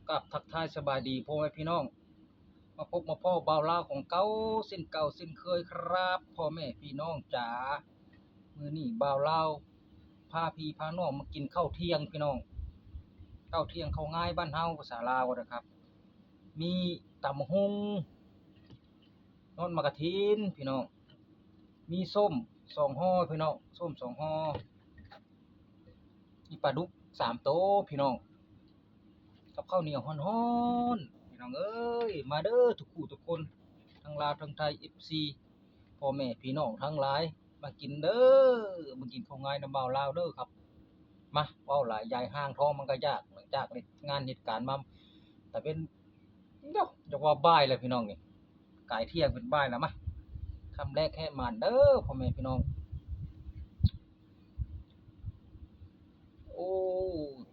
กับทักทายสบายดีพ่อแม่พี่น้องมาพบมาพ่อบ่าวลาวของเก่าเส้นเก่าเส้นเคยครับพ่อแม่พี่น้องจ๋ามื้อนี้บ่าวลาวพาพี่พาน้องมากินข้าวเที่ยงพี่น้องข้าวเที่ยงข้าวง่ายบ้านเฮาภาษาลาวนะครับมีตำบักหุ่งนอนมะกะทินพี่น้องมีส้ม2ห่อพี่น้องส้ม2ห่อมีปลาดุก3โตพี่น้องกับข้าวเหนียวฮ้อนๆพี่น้องเอ้ยมาเด้อทุกผู้ทุกคนทั้งลาวทั้งไทย FC พ่อแม่พี่น้องทั้งหลายมากินเด้อมากินข้าวง่ายน้ำเบาลาวเด้อครับมาเว้าหลายยายห้างท้องมันก็ยากหลังจากงานเหตุการณ์มาแต่เป็นเนาะจะว่าบ่ายแล้วพี่น้องนี่กายเที่ยงเป็นบ่ายแล้วมาคำแรกแค่มานเด้อพ่อแม่พี่น้องโอ้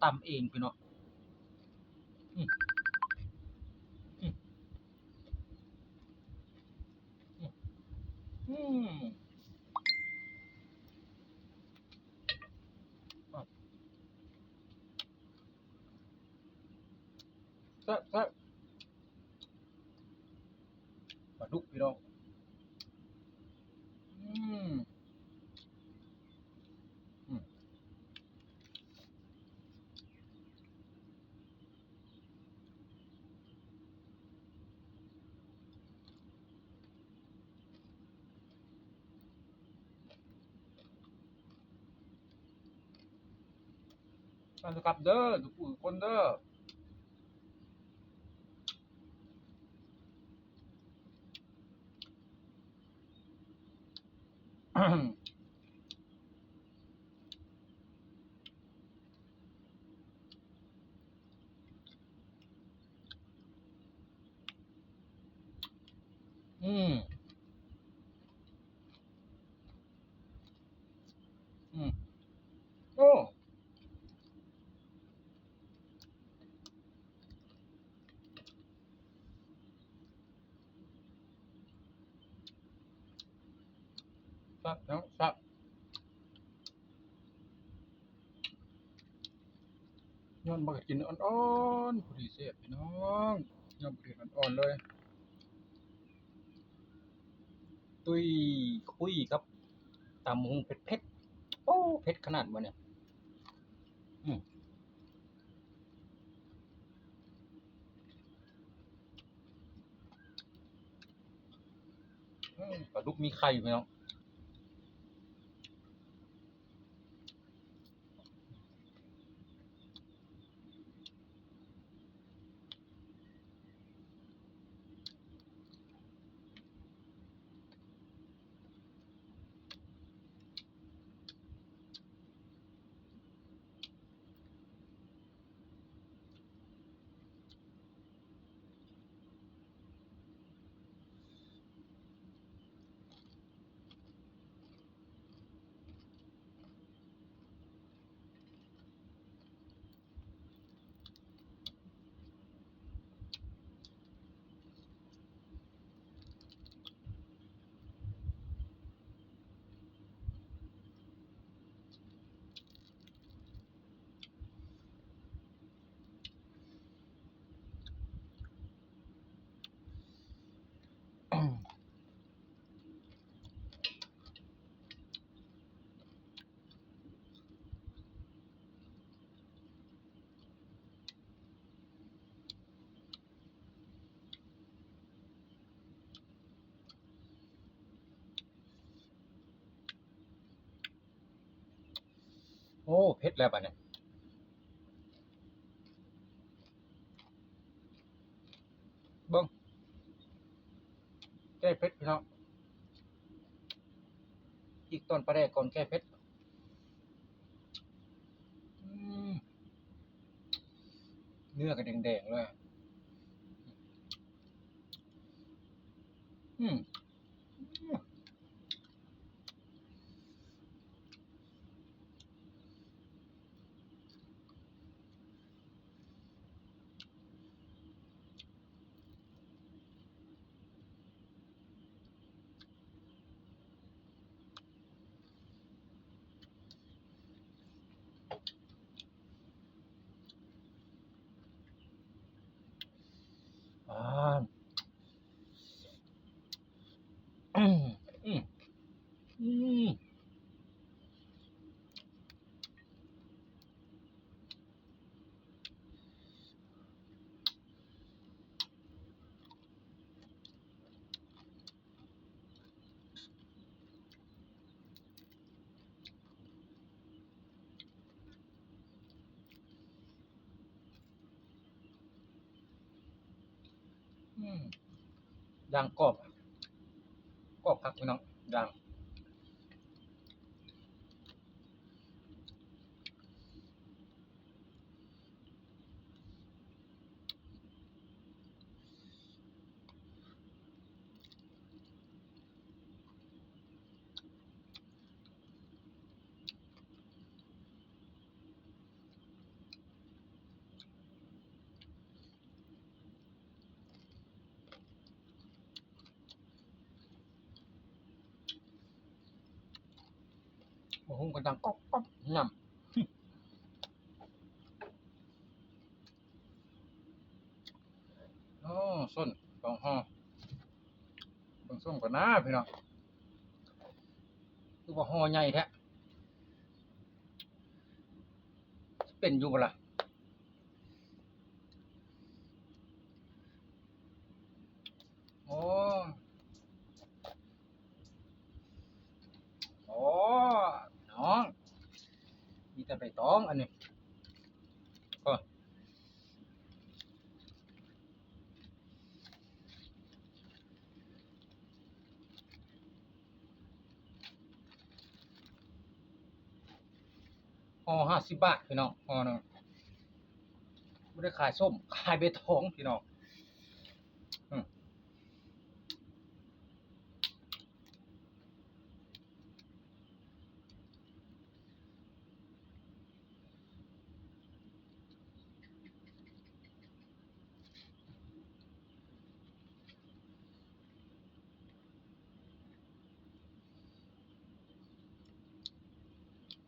ตำเองพี่น้องอืมอืมอืมแซ่บปลาดุกพี่น้องอืมอืมมาสครับเด้อทุกผู้ทุกคนเด้อ อืมอืมโอ้ซับน้องซับย้อนมากินอ่อนๆพอดีเสียพี่น้องย้อนมากินอ่อนๆเลยตุ้ยคุยครับตำหงเผ็ดๆโอ้เผ็ดขนาดวะเนี่ยอืมปลาดุกมีไข่พี่น้องโอ้เผ็ดแล้วปะเนี่ยเบิ้งแก้เผ็ดพี่น้องอีกต้นปลาแดกก่อนแก้เผ็ดอืมเนื้อก็แดงๆเลยอืม มย่างกรอบกรอบคักพี่น้องย่างโอ้โหกันดังก๊อบก๊อบยำอ๋อส้นสองห่อเบิ่งส้มก่อนนะพี่น้องคือว่าห่อใหญ่แท้เป็นอยู่บ่ล่ะโอ้โอ้น้องมีแต่ใบตองอันนี้ก็ห่อ50 บาทพี่น้องห่อหนึงบ่ได้ขายส้มขายใบตองพี่น้องอืม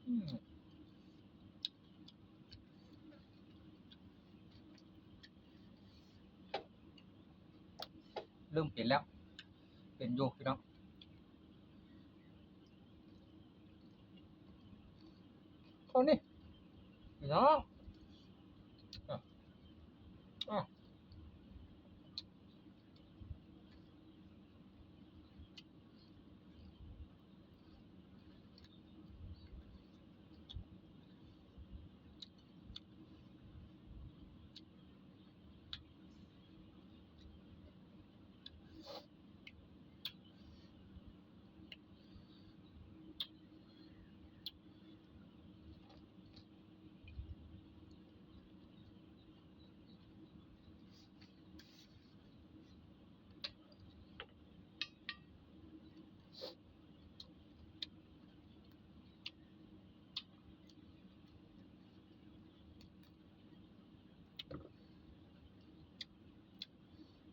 อืมเริ่มเป็นแล้วเป็นอยู่พี่น้องเท่านี้พี่น้องอ่ะอ่ะ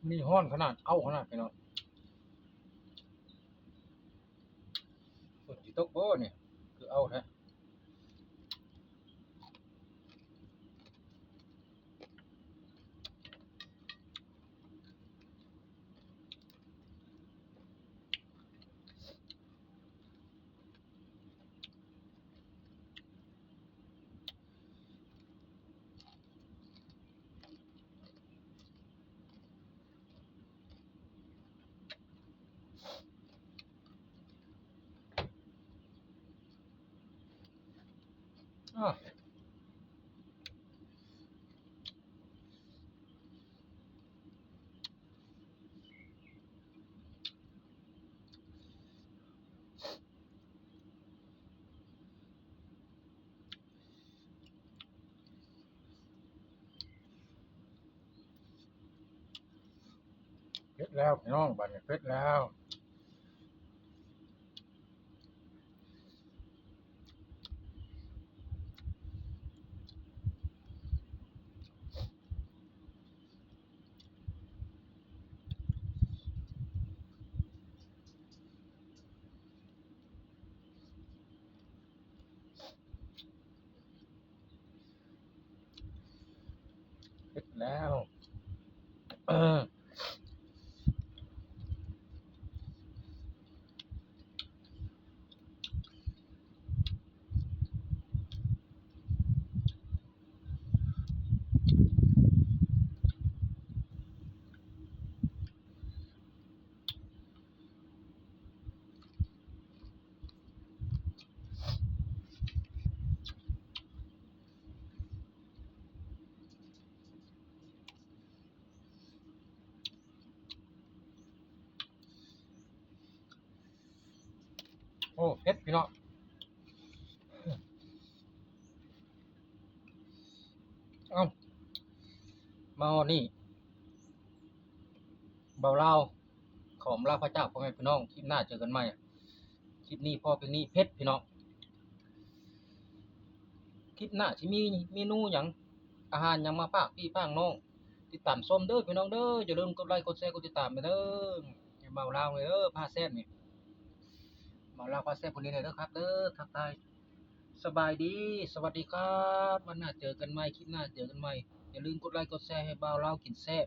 นี่ฮ้อนขนาดเอาขนาดพี่น้องฝนสิตกบ่นี่คือเอาแท้อ้อเผ็ดแล้วพี่น้องบัดนี้เผ็ดแล้วเผ็ดแล้วเออ อ้เผ็ดพี่น้องเอ้ามานี่เบาเล่าขอมลาพระเจ้าพ่อแม่พี่น้องคลิปหน้าเจอกันใหม่คลิปนี้พอเป็นนี้เผ็ดพี่น้องคลิปหน้าสิมีเมนูหยังอาหารหยังมาฝากพี่ฝากน้องติดตามชมเด้อพี่น้องเด้ออย่าลืมกดไลค์กดแชร์กดติดตามไปเด้อเบาเล่าเลยพาแซ่บนี่เบาเล่าพาแซ่บคนนี้เลยเด้อครับเด้อทักทายสบายดีสวัสดีครับวันหน้าเจอกันใหม่คลิปหน้าเจอกันใหม่อย่าลืมกดไลค์กดแชร์ให้เบาเล่ากินแซ่บ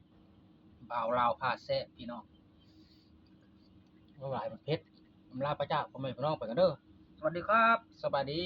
บ่าวลาวพาแซ่บพี่น้องเมื่อไหร่มันเผ็ดอำลาพระเจ้าพ่อแม่พี่น้องไปกันเด้อสวัสดีครับสบายดี